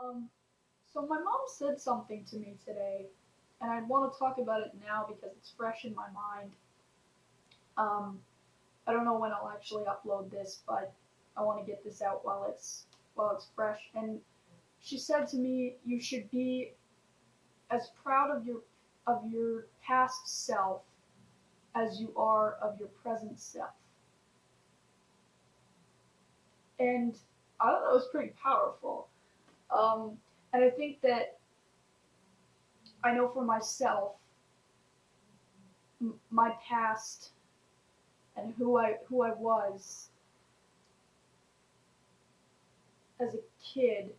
Um, so my mom said something to me today, and I want to talk about it now because it's fresh in my mind. Um, I don't know when I'll actually upload this, but I want to get this out while it's fresh. And she said to me, "You should be as proud of your past self as you are of your present self." And I thought that was pretty powerful. Um, and I think that I know for myself, my past and who I was as a kid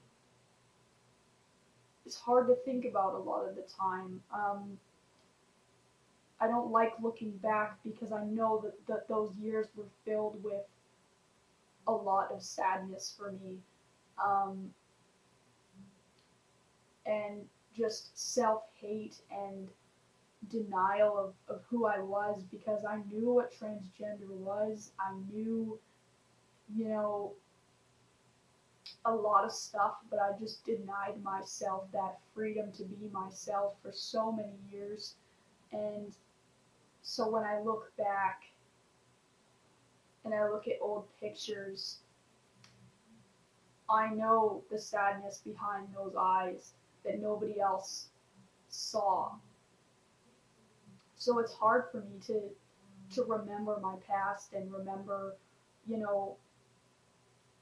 is hard to think about a lot of the time. I don't like looking back because I know that those years were filled with a lot of sadness for me, um, and just self hate and denial of who I was because I knew what transgender was. I knew, you know, a lot of stuff, but I just denied myself that freedom to be myself for so many years. And so when I look back and I look at old pictures, I know the sadness behind those eyes that nobody else saw. So it's hard for me to remember my past and remember, you know,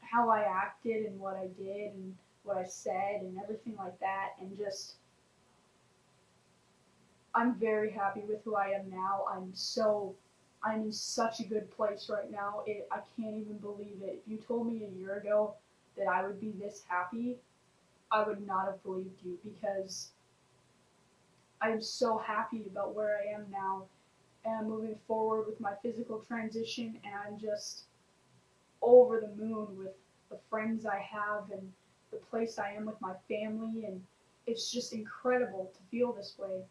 how I acted and what I did and what I said and everything like that, and just I'm very happy with who I am now. I'm in such a good place right now. I can't even believe it. If you told me a year ago that I would be this happy, I would not have believed you because I'm so happy about where I am now, and I'm moving forward with my physical transition, and I'm just over the moon with the friends I have and the place I am with my family, and it's just incredible to feel this way.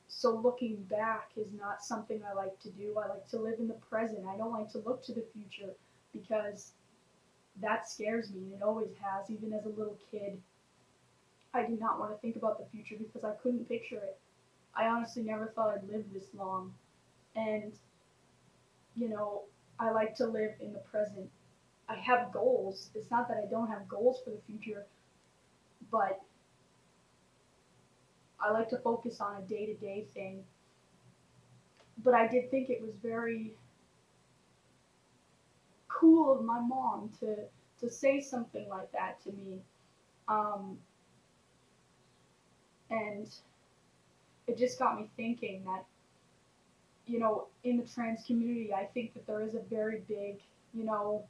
So looking back is not something I like to do. I like to live in the present. I don't like to look to the future because that scares me, and it always has. Even as a little kid, I did not want to think about the future because I couldn't picture it. I honestly never thought I'd live this long. And, you know, I like to live in the present. I have goals. It's not that I don't have goals for the future, but I like to focus on a day to day thing. But I did think it was very cool of my mom to say something like that to me. Um, and it just got me thinking that, in the trans community, I think that there is a very big, you know,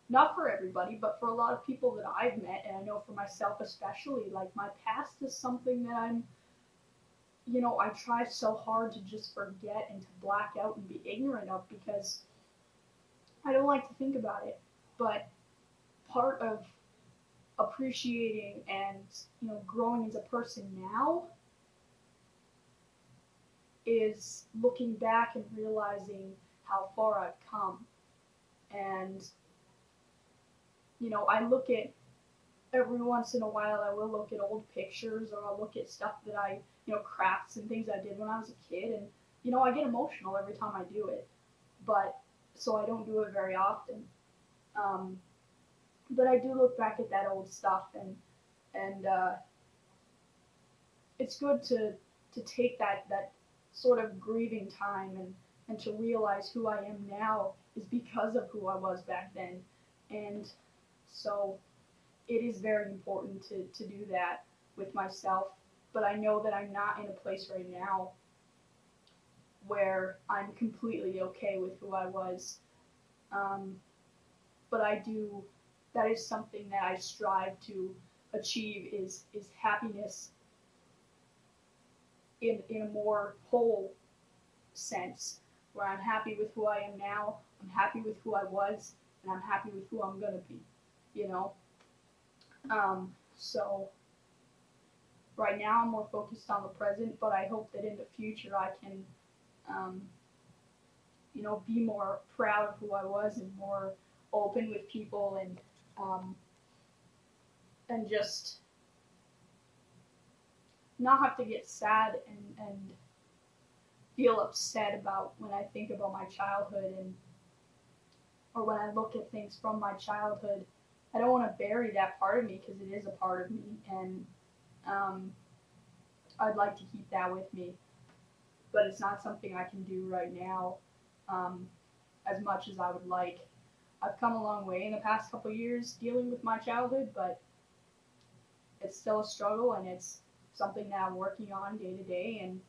not for everybody, but for a lot of people that I've met, and I know for myself especially, like my past is something that I try so hard to just forget and to black out and be ignorant of because I don't like to think about it. But part of appreciating and growing as a person now is looking back and realizing how far I've come. And I look at every once in a while I will look at old pictures or I'll look at stuff that crafts and things I did when I was a kid, and I get emotional every time I do it. But so I don't do it very often. Um, but I do look back at that old stuff, and it's good to take that sort of grieving time and to realize who I am now is because of who I was back then. And so it is very important to do that with myself. But I know that I'm not in a place right now where I'm completely okay with who I was. Um, but I do, that is something that I strive to achieve is happiness in a more whole sense, where I'm happy with who I am now, I'm happy with who I was, and I'm happy with who I'm gonna be, you know. So right now I'm more focused on the present, but I hope that in the future I can, um, be more proud of who I was and more open with people and um, and just not have to get sad and feel upset about when I think about my childhood and or when I look at things from my childhood. I don't want to bury that part of me because it is a part of me, and um, I'd like to keep that with me. But it's not something I can do right now um, as much as I would like. I've come a long way in the past couple of years dealing with my childhood, but it's still a struggle and it's something that I'm working on day to day. And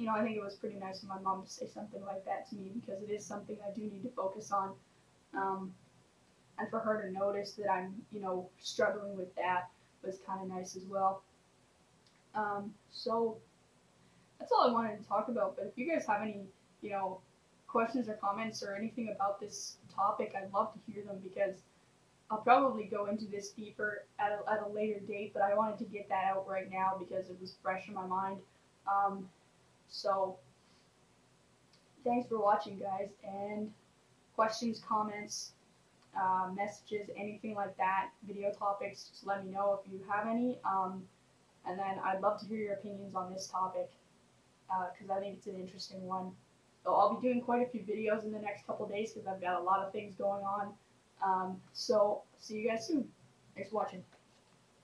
I think it was pretty nice of my mom to say something like that to me because it is something I do need to focus on. Um, and for her to notice that I'm, struggling with that was kind of nice as well. So that's all I wanted to talk about. But if you guys have any, you know, questions or comments or anything about this topic, I'd love to hear them because I'll probably go into this deeper at a later date. But I wanted to get that out right now because it was fresh in my mind. Um, so thanks for watching, guys. And questions, comments, messages, anything like that, video topics, just let me know if you have any. And then I'd love to hear your opinions on this topic because I think it's an interesting one. So I'll be doing quite a few videos in the next couple of days because I've got a lot of things going on. So see you guys soon. Thanks for watching.